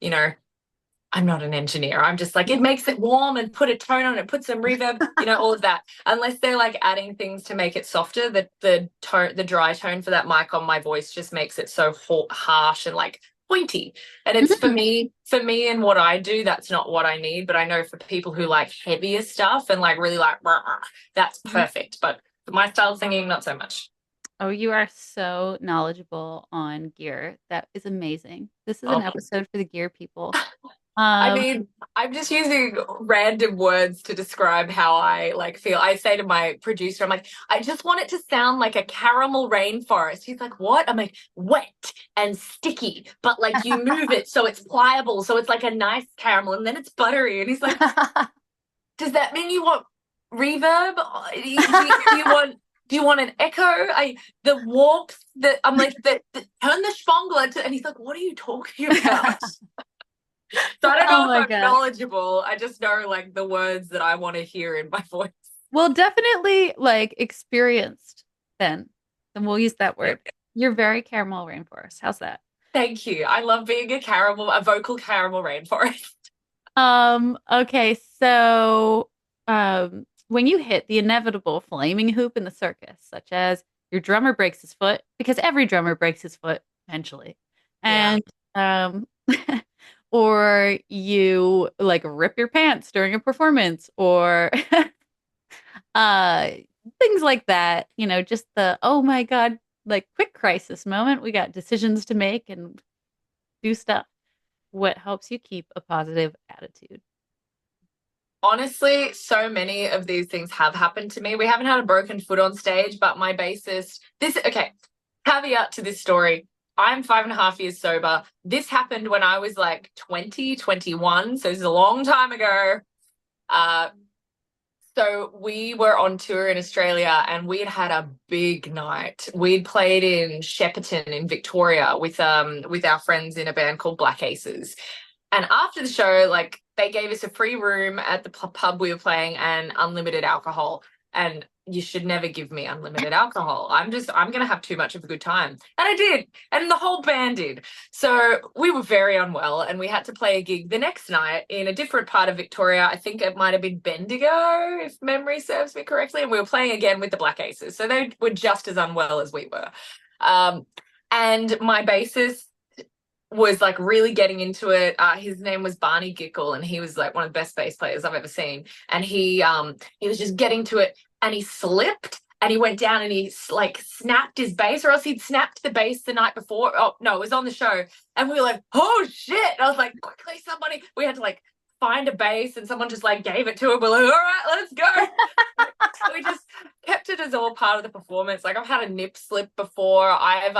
Speaker 2: you know, I'm not an engineer. I'm just like, it makes it warm and put a tone on it, put some reverb, all of that. Unless they're like adding things to make it softer, the tone, the dry tone for that mic on my voice just makes it so harsh and like pointy. And it's
Speaker 1: Mhm.
Speaker 2: for me and what I do, that's not what I need. But I know for people who like heavier stuff and like really like, rah, rah, that's perfect. But for my style of singing, not so much.
Speaker 1: Oh, you are so knowledgeable on gear. That is amazing. This is an
Speaker 2: Oh,
Speaker 1: episode for the gear people.
Speaker 2: I
Speaker 1: Um,
Speaker 2: mean, I'm just using random words to describe how I like feel. I say to my producer, I'm like, I just want it to sound like a caramel rainforest. He's like, what? I'm like, wet and sticky, but like you move it so it's pliable, so it's like a nice caramel, and then it's buttery. And he's like, does that mean you want reverb? Do you want an echo? The warmth that I'm like, turn the spongler to, and he's like, what are you talking about? So I don't
Speaker 1: oh
Speaker 2: know if
Speaker 1: my
Speaker 2: I'm
Speaker 1: God.
Speaker 2: knowledgeable. I just know like the words that I want to hear in my voice.
Speaker 1: Well, definitely like experienced then. Then we'll use that word. You're very caramel rainforest. How's that?
Speaker 2: Thank you. I love being a vocal caramel rainforest.
Speaker 1: Okay, so when you hit the inevitable flaming hoop in the circus, such as your drummer breaks his foot, because every drummer breaks his foot eventually,
Speaker 2: Yeah.
Speaker 1: and um or you like rip your pants during a performance, or uh things like that, just the oh my God, like quick crisis moment. We got decisions to make and do stuff. What helps you keep a positive attitude?
Speaker 2: Honestly, so many of these things have happened to me. We haven't had a broken foot on stage, but my bassist, okay, caveat to this story. I'm 5.5 years sober. This happened when I was like 20, 21. So this is a long time ago. Uh, So we were on tour in Australia and we'd had a big night. We'd played in Shepparton in Victoria with our friends in a band called Black Aces. And after the show, like they gave us a free room at the pub we were playing and unlimited alcohol. And you should never give me unlimited alcohol. I'm going to have too much of a good time. And I did. And the whole band did. So we were very unwell and we had to play a gig the next night in a different part of Victoria. I think it might have been Bendigo, if memory serves me correctly. And we were playing again with the Black Aces. So they were just as unwell as we were. Um, and my bassist was like really getting into it. His name was Barney Gickle, and he was like one of the best bass players I've ever seen. And he was just getting to it, and he slipped, and he went down, and he like snapped his bass, or else he'd snapped the bass the night before. Oh no, it was on the show, and we were like, oh shit! And I was like, quickly, somebody! We had to like find a bass, and someone just like gave it to him. We're like, all right, let's go. We just kept it as all part of the performance. Like I've had a nip slip before. I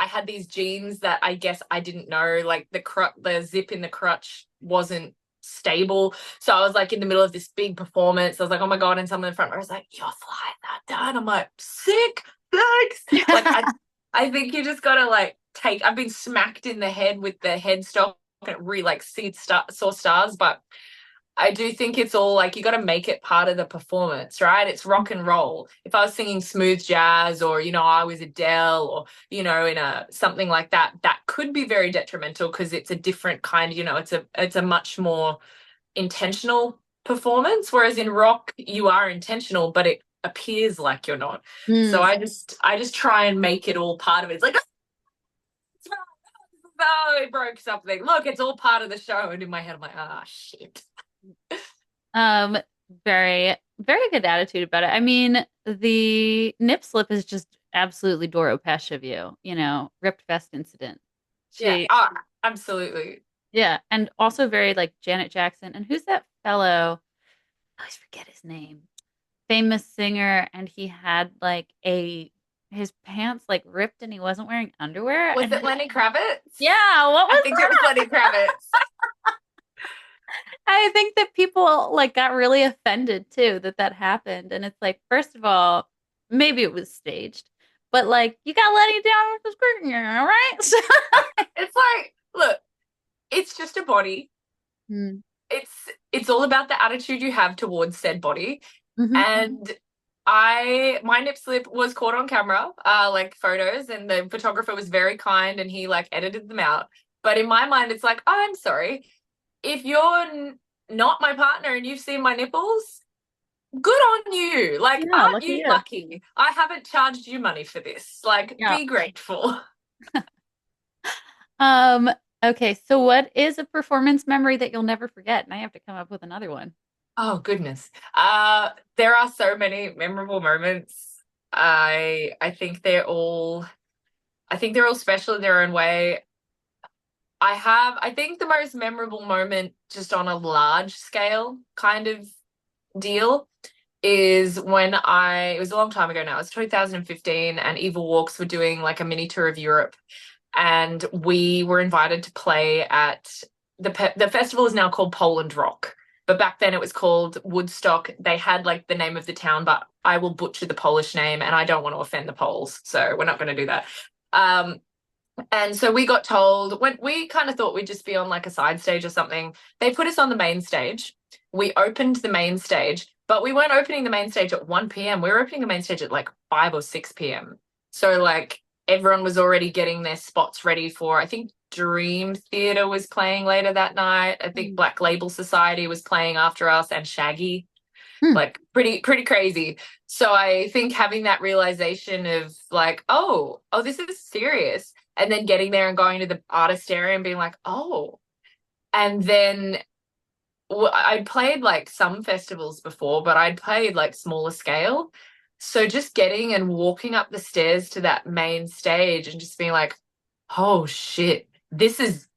Speaker 2: had these jeans that I guess I didn't know, like the zip in the crutch wasn't stable. So I was like in the middle of this big performance. I was like, oh my God. And someone in the front row was like, you're flying that down. I'm like, sick, thanks. Like, I think you just gotta like I've been smacked in the head with the headstock and it really like saw stars, but I do think it's all like you got to make it part of the performance, right? It's rock and roll. If I was singing smooth jazz or, I was Adele or, in a something like that, that could be very detrimental because it's a different kind, it's a much more intentional performance. Whereas in rock, you are intentional, but it appears like you're not. So
Speaker 1: Mm.
Speaker 2: I just try and make it all part of it. It's like, oh, it broke something. Look, it's all part of the show. And in my head, I'm like, ah, shit.
Speaker 1: Um, very, very good attitude about it. I mean, the nip slip is just absolutely Doro Pesh of you, ripped vest incident.
Speaker 2: Yeah,
Speaker 1: She,
Speaker 2: absolutely.
Speaker 1: yeah, and also very like Janet Jackson. And who's that fellow? I always forget his name. Famous singer, and he had like his pants like ripped and he wasn't wearing underwear.
Speaker 2: Was
Speaker 1: And
Speaker 2: it Lenny Kravitz?
Speaker 1: yeah, what
Speaker 2: I
Speaker 1: was
Speaker 2: think it was
Speaker 1: that?
Speaker 2: Lenny Kravitz.
Speaker 1: I think that people like got really offended too that happened. And it's like, first of all, maybe it was staged, but like you got Lenny down with the skirt, all right? So,
Speaker 2: It's like, look, it's just a body.
Speaker 1: mm,
Speaker 2: It's all about the attitude you have towards said body.
Speaker 1: mhm.
Speaker 2: And my nip slip was caught on camera, like photos, and the photographer was very kind and he like edited them out. But in my mind, it's like, oh, I'm sorry. If you're not my partner and you've seen my nipples, good on you. Like,
Speaker 1: Yeah,
Speaker 2: aren't
Speaker 1: look at
Speaker 2: you
Speaker 1: you.
Speaker 2: lucky? I haven't charged you money for this. Like,
Speaker 1: Yeah.
Speaker 2: be grateful.
Speaker 1: Um, okay, so what is a performance memory that you'll never forget? And I have to come up with another one.
Speaker 2: Oh goodness. There are so many memorable moments. I think they're all special in their own way. I think the most memorable moment just on a large scale kind of deal is when it was a long time ago now. It was 2015 and Evil Walks were doing like a mini tour of Europe and we were invited to play at the festival is now called Poland Rock, but back then it was called Woodstock. They had like the name of the town, but I will butcher the Polish name, and I don't want to offend the Poles, so we're not going to do that. Um, and so we got told when we kind of thought we'd just be on like a side stage or something. They put us on the main stage. We opened the main stage, but we weren't opening the main stage at 1 p.m. We were opening the main stage at like 5 or 6 p.m. So like everyone was already getting their spots ready for, I think Dream Theater was playing later that night. I think
Speaker 1: Mm.
Speaker 2: Black Label Society was playing after us and Shaggy,
Speaker 1: Hmm.
Speaker 2: like pretty crazy. So I think having that realization of like, oh, this is serious, and then getting there and going to the artist area and being like, oh, and then I'd played like some festivals before, but I'd played like smaller scale. So just getting and walking up the stairs to that main stage and just being like, oh shit, this is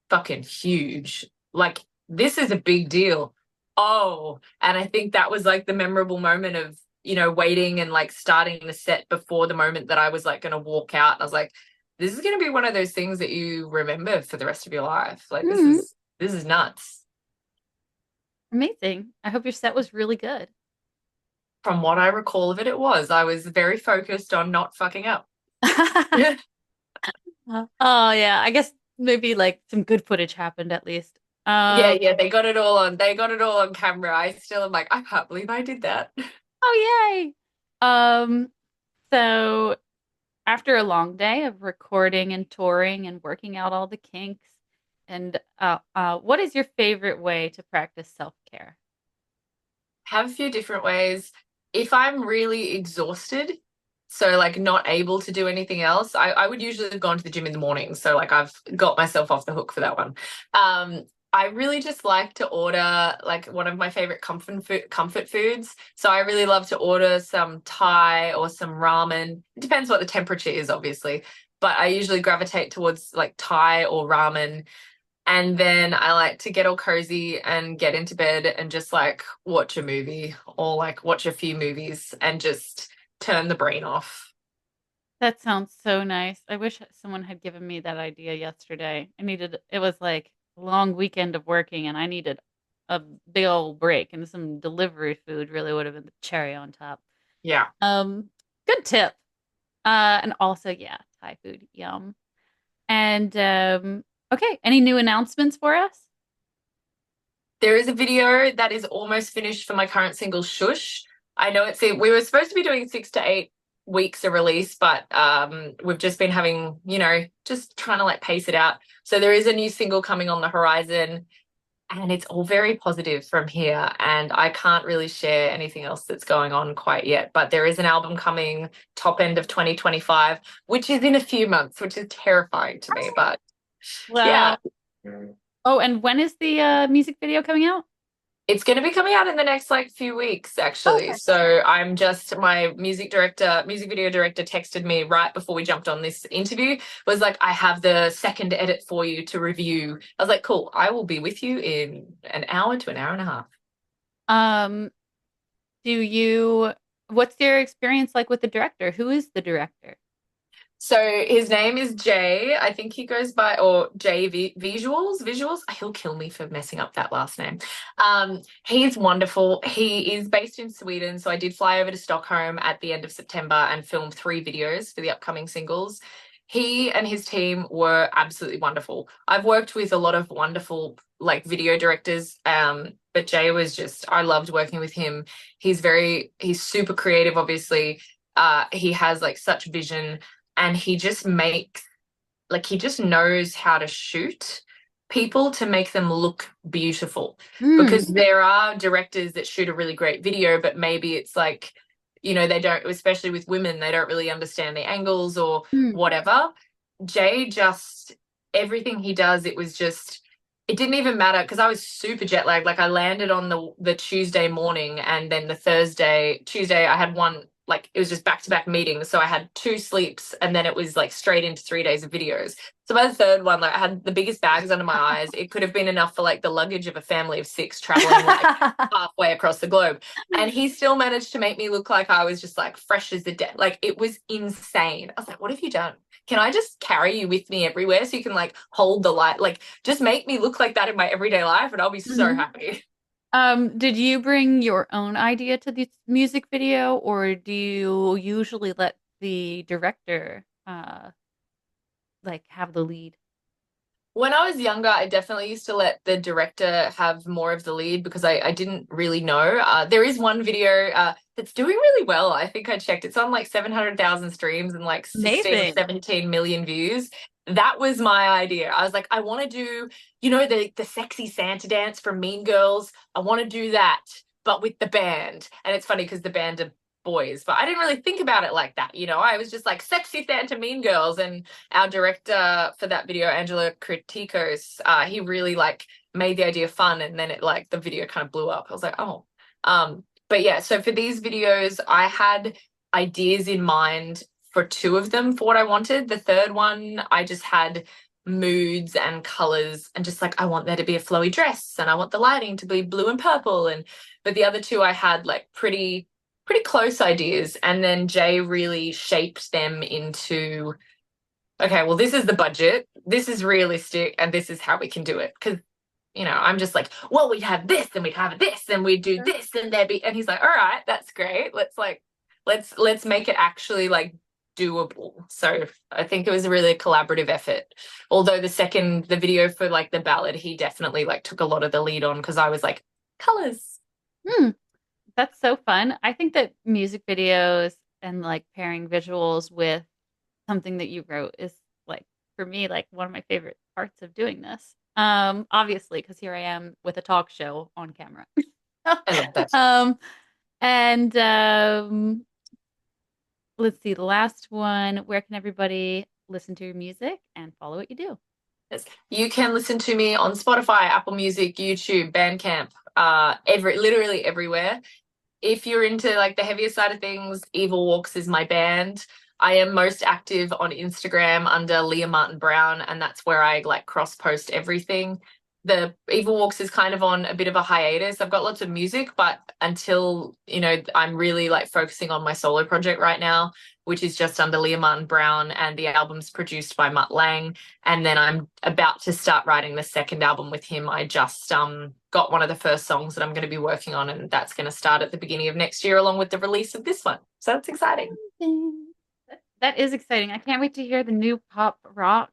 Speaker 2: fucking huge. Like this is a big deal. Oh, and I think that was like the memorable moment of, waiting and like starting the set before the moment that I was like going to walk out. And I was like, this is going to be one of those things that you remember for the rest of your life. Like this
Speaker 1: Mm.
Speaker 2: is this is nuts.
Speaker 1: Amazing. I hope your set was really good.
Speaker 2: From what I recall of it, it was. I was very focused on not fucking up. Yeah,
Speaker 1: Oh yeah, I guess maybe like some good footage happened at least.
Speaker 2: yeah. They got it all on camera. I still am like, I can't believe I did that.
Speaker 1: Oh yay. Um, so after a long day of recording and touring and working out all the kinks, and what is your favorite way to practice self-care?
Speaker 2: Have a few different ways. If I'm really exhausted, so like not able to do anything else, I would usually have gone to the gym in the morning. So like I've got myself off the hook for that one. I really just like to order like one of my favorite comfort foods. So I really love to order some Thai or some ramen. It depends what the temperature is, obviously, but I usually gravitate towards like Thai or ramen, and then I like to get all cozy and get into bed and just like watch a movie or like watch a few movies and just turn the brain off.
Speaker 1: That sounds so nice. I wish someone had given me that idea yesterday. It was like long weekend of working and I needed a big old break, and some delivery food really would have been the cherry on top.
Speaker 2: Yeah.
Speaker 1: Um, Good tip. And also, yeah, Thai food, yum. And okay, any new announcements for us?
Speaker 2: There is a video that is almost finished for my current single, Shush. I know we were supposed to be doing 6 to 8 weeks of release, but we've just been having, just trying to like pace it out. So there is a new single coming on the horizon, and it's all very positive from here. And I can't really share anything else that's going on quite yet. But there is an album coming top end of 2025, which is in a few months, which is terrifying to me. But yeah.
Speaker 1: Well, oh, and when is the music video coming out?
Speaker 2: It's going to be coming out in the next like few weeks, actually.
Speaker 1: Okay.
Speaker 2: So my music video director texted me right before we jumped on this interview, was like, I have the second edit for you to review. I was like, cool, I will be with you in an hour to an hour and a half.
Speaker 1: Um, do you, what's your experience like with the director? Who is the director?
Speaker 2: So his name is Jay. I think he goes by, or Visuals. He'll kill me for messing up that last name. He's wonderful. He is based in Sweden. So I did fly over to Stockholm at the end of September and film 3 videos for the upcoming singles. He and his team were absolutely wonderful. I've worked with a lot of wonderful like video directors. But Jay was I loved working with him. He's super creative, obviously. He has like such vision, and he just knows how to shoot people to make them look beautiful.
Speaker 1: Mm,
Speaker 2: Because there are directors that shoot a really great video, but maybe it's like, they don't, especially with women, they don't really understand the angles or
Speaker 1: mm,
Speaker 2: whatever. Jay just, everything he does, it didn't even matter because I was super jet lagged. Like I landed on the Tuesday morning, and then Tuesday, I had one, like it was just back-to-back meetings. So I had 2 sleeps, and then it was like straight into 3 days of videos. So by the third one, like I had the biggest bags under my eyes. It could have been enough for like the luggage of a family of 6 traveling like halfway across the globe. And he still managed to make me look like I was just like fresh as the dead. Like it was insane. I was like, what have you done? Can I just carry you with me everywhere so you can like hold the light? Like just make me look like that in my everyday life and I'll be so
Speaker 1: mhm.
Speaker 2: happy.
Speaker 1: Did you bring your own idea to the music video, or do you usually let the director like have the lead?
Speaker 2: When I was younger, I definitely used to let the director have more of the lead because I didn't really know. There is one video that's doing really well. I think I checked. It's on like 700,000 streams and like 16 or
Speaker 1: Amazing.
Speaker 2: 17 million views. That was my idea. I was like, I want to do, the sexy Santa dance from Mean Girls. I want to do that, but with the band. And it's funny because the band are boys, but I didn't really think about it like that. I was just like sexy Santa Mean Girls. And our director for that video, Angela Kritikos, he really like made the idea fun, and then it like the video kind of blew up. I was like, oh. But yeah, so for these videos, I had ideas in mind for 2 of them for what I wanted. The third one, I just had moods and colors, and just like I want there to be a flowy dress, and I want the lighting to be blue and purple. But the other 2 I had like pretty close ideas, and then Jay really shaped them into, okay, well, this is the budget, this is realistic, and this is how we can do it. Because I'm just like, well, we'd have this and we'd have this and we'd do this, and and he's like, all right, that's great, let's make it actually like doable. So I think it was really a collaborative effort, although the video for like the ballad, he definitely like took a lot of the lead on, because I was like, colors.
Speaker 1: Hmm. That's so fun. I think that music videos and like pairing visuals with something that you wrote is like for me like one of my favorite parts of doing this. Obviously, because here I am with a talk show on camera.
Speaker 2: I love that.
Speaker 1: um, and let's see, the last one. Where can everybody listen to your music and follow what you do?
Speaker 2: Yes. You can listen to me on Spotify, Apple Music, YouTube, Bandcamp, literally everywhere. If you're into like the heavier side of things, Evil Walks is my band. I am most active on Instagram under Leah Martin Brown, and that's where I like cross post everything. the Evil Walks is kind of on a bit of a hiatus. I've got lots of music, but until, I'm really like focusing on my solo project right now, which is just under Leah Martin Brown, and the album's produced by Mutt Lang. And then I'm about to start writing the second album with him. I just got one of the first songs that I'm going to be working on, and that's going to start at the beginning of next year, along with the release of this one. So that's exciting.
Speaker 1: That is exciting. I can't wait to hear the new pop rock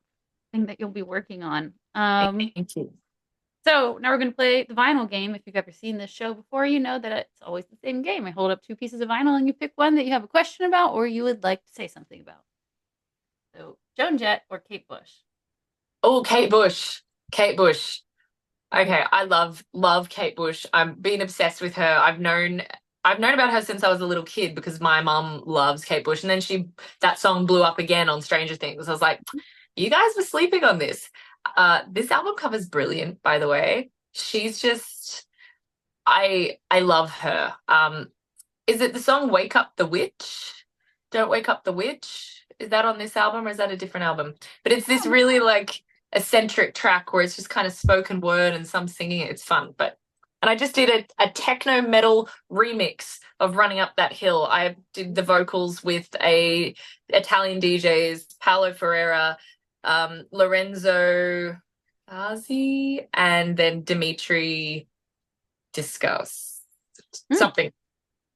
Speaker 1: thing that you'll be working on.
Speaker 2: Thank you.
Speaker 1: So now we're going to play the vinyl game. If you've ever seen this show before, you know that it's always the same game. I hold up two pieces of vinyl and you pick one that you have a question about or you would like to say something about. So Joan Jett or Kate Bush?
Speaker 2: Oh, Kate Bush. Kate Bush. Okay, I love Kate Bush. I've been obsessed with her. I've known about her since I was a little kid because my mum loves Kate Bush, and then that song blew up again on Stranger Things. I was like, you guys were sleeping on this. This album cover's brilliant, by the way. She's just I love her. Is it the song Wake Up the Witch? Don't Wake Up the Witch? Is that on this album or is that a different album? But it's this really like eccentric track where it's just kind of spoken word and some singing it. It's fun. And I just did a techno metal remix of Running Up That Hill. I did the vocals with a Italian DJs, Paolo Ferreira, Lorenzo Azzi, and then Dimitri Discos. Something.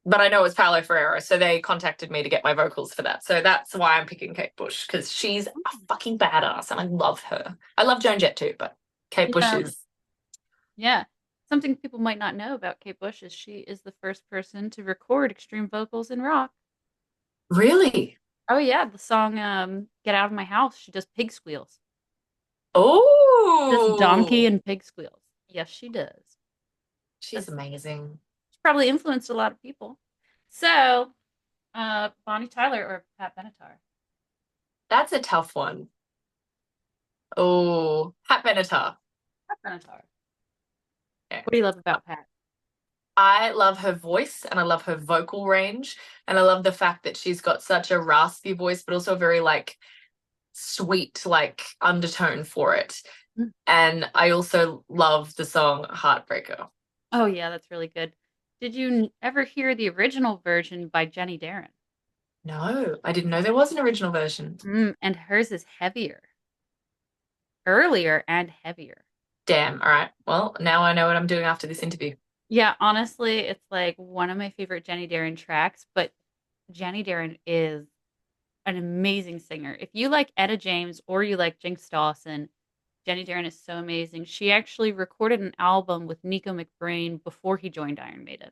Speaker 2: But I know it's Paolo Ferreira, so they contacted me to get my vocals for that. So that's why I'm picking Kate Bush, because she's a fucking badass and I love her. I love Joan Jett too, but Kate Bush is.
Speaker 1: Yeah. Something people might not know about Kate Bush is she is the first person to record extreme vocals in rock.
Speaker 2: Really?
Speaker 1: Oh yeah, the song Get Out of My House, she does pig squeals. She does donkey
Speaker 2: Oh,
Speaker 1: and pig squeals. Yes, she does.
Speaker 2: she's amazing.
Speaker 1: She's probably influenced a lot of people. So, Bonnie Tyler or Pat Benatar?
Speaker 2: That's a tough one. Oh, Pat Benatar.
Speaker 1: Pat Benatar.
Speaker 2: Yeah.
Speaker 1: What do you love about Pat?
Speaker 2: I love her voice and I love her vocal range. And I love the fact that she's got such a raspy voice, but also very like sweet, like undertone for it.
Speaker 1: Mm.
Speaker 2: And I also love the song Heartbreaker.
Speaker 1: Oh yeah, that's really good. Did you ever hear the original version by Jenny Darren?
Speaker 2: No, I didn't know there was an original version.
Speaker 1: And hers is heavier, earlier and heavier.
Speaker 2: Damn. All right. Well, now I know what I'm doing after this interview.
Speaker 1: Yeah, honestly, it's like one of my favorite Jenny Darren tracks, but Jenny Darren is an amazing singer. If you like Etta James or you like Jinx Dawson, Jenny Darren is so amazing. She actually recorded an album with Nico McBrain before he joined Iron Maiden.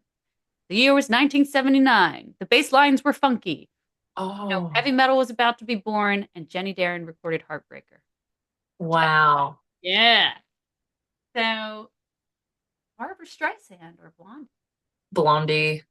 Speaker 1: The year was 1979. The bass lines were funky.
Speaker 2: Oh,
Speaker 1: Heavy metal was about to be born, and Jenny Darren recorded Heartbreaker. Check.
Speaker 2: wow.
Speaker 1: Yeah. So, Barbara Streisand or Blondie?
Speaker 2: Blondie.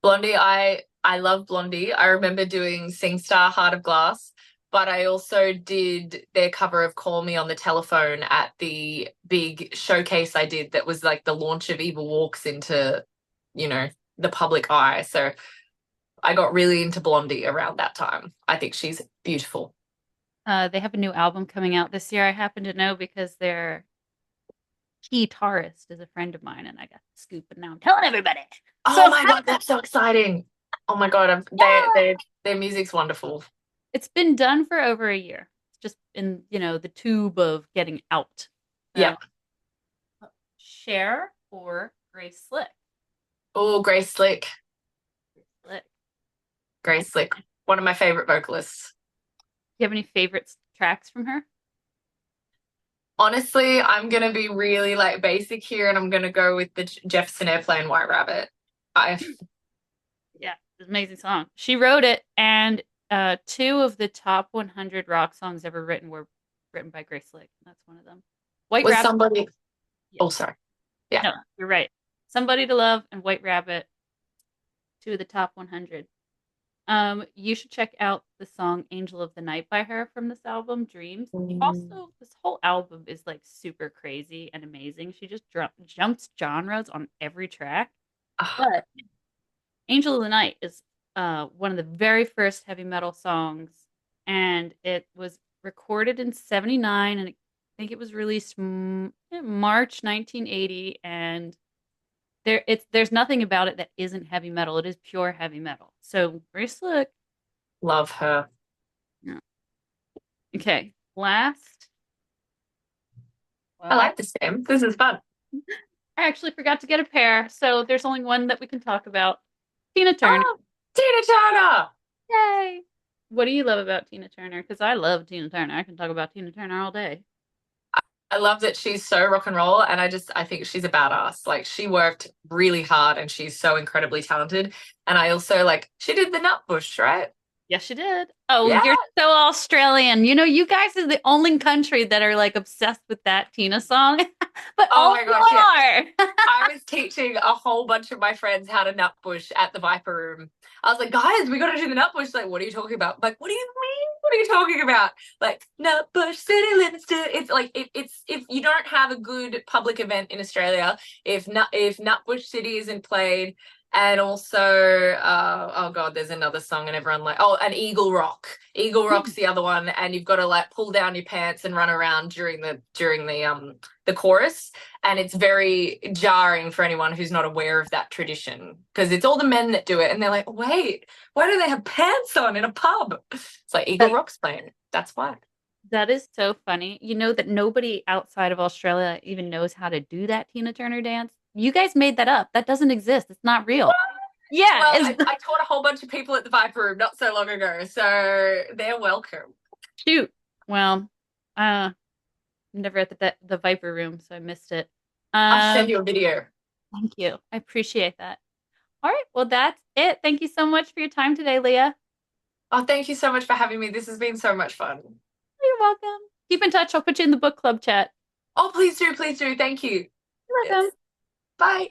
Speaker 2: Blondie, I love Blondie. I remember doing SingStar Heart of Glass, but I also did their cover of Call Me on the Telephone at the big showcase I did that was like the launch of Evil Walks into, the public eye. So I got really into Blondie around that time. I think she's beautiful.
Speaker 1: They have a new album coming out this year. I happen to know because their guitarist is a friend of mine, and I got the scoop, and now I'm telling everybody.
Speaker 2: Oh
Speaker 1: So
Speaker 2: my God, that's so exciting. Oh my God,
Speaker 1: yeah,
Speaker 2: their music's wonderful.
Speaker 1: it's been done for over a year. It's just in the tube of getting out.
Speaker 2: Yeah.
Speaker 1: So, Cher or Grace Slick?
Speaker 2: Oh, Grace Slick.
Speaker 1: Slick.
Speaker 2: Grace Slick, one of my favorite vocalists.
Speaker 1: Do you have any favorite tracks from her?
Speaker 2: Honestly, I'm gonna be really like basic here, and I'm gonna go with the Jefferson Airplane White Rabbit. I
Speaker 1: Yeah, it's an amazing song. She wrote it, and two of the top 100 rock songs ever written were written by Grace Slick. That's one of them. White
Speaker 2: was
Speaker 1: Rabbit.
Speaker 2: somebody.
Speaker 1: Yeah,
Speaker 2: Oh, sorry. Yeah.
Speaker 1: no, you're right. Somebody to Love and White Rabbit, two of the top 100. You should check out the song "Angel of the Night" by her from this album, Dreams.
Speaker 2: Mm.
Speaker 1: Also, this whole album is like super crazy and amazing. She just jumps genres on every track.
Speaker 2: Ah,
Speaker 1: But Angel of the Night is one of the very first heavy metal songs, and it was recorded in '79, and think it was released March 1980, and there's nothing about it that isn't heavy metal. It is pure heavy metal. So very slick.
Speaker 2: Love her.
Speaker 1: Yeah. Okay, last.
Speaker 2: I
Speaker 1: Well,
Speaker 2: like this game. This is fun.
Speaker 1: I actually forgot to get a pair, so there's only one that we can talk about. Tina Turner.
Speaker 2: Oh, Tina Turner.
Speaker 1: Yay! What do you love about Tina Turner? Because I love Tina Turner. I can talk about Tina Turner all day.
Speaker 2: I love that she's so rock and roll, and I think she's a badass. Like she worked really hard and she's so incredibly talented. And I also like she did the Nutbush, right?
Speaker 1: Yes, she did. Oh,
Speaker 2: Yeah.
Speaker 1: you're so Australian. You know, you guys are the only country that are like obsessed with that Tina song. But
Speaker 2: Oh
Speaker 1: all
Speaker 2: my
Speaker 1: you
Speaker 2: gosh, yeah.
Speaker 1: are.
Speaker 2: I was teaching a whole bunch of my friends how to nutbush at the Viper Room. I was like, guys, we got to do the nutbush. Like, what are you talking about? Like, what do you mean? What are you talking about? Like, nutbush, city limits. It's like it's if you don't have a good public event in Australia, if Nutbush City isn't played, and also, oh god, there's another song, and everyone like, oh, and Eagle Rock. Eagle Rock's the other one, and you've got to like pull down your pants and run around during the chorus, and it's very jarring for anyone who's not aware of that tradition because it's all the men that do it, and they're like, wait, why do they have pants on in a pub? It's like Eagle
Speaker 1: That,
Speaker 2: Rock's playing. That's why.
Speaker 1: that is so funny. You know that nobody outside of Australia even knows how to do that Tina Turner dance. You guys made that up. That doesn't exist. It's not real. Yeah,
Speaker 2: Well,
Speaker 1: it's
Speaker 2: I taught a whole bunch of people at the Viper Room not so long ago, so they're welcome.
Speaker 1: shoot. Well, I'm never at the Viper room, so I missed it.
Speaker 2: I'll send
Speaker 1: Um,
Speaker 2: you a video.
Speaker 1: Thank you. I appreciate that. All right. Well, that's it. Thank you so much for your time today, Leah.
Speaker 2: Oh, thank you so much for having me. This has been so much fun.
Speaker 1: You're welcome. Keep in touch. I'll put you in the book club chat.
Speaker 2: Oh, please do, please do. Thank you.
Speaker 1: You're welcome.
Speaker 2: Yes. Bye.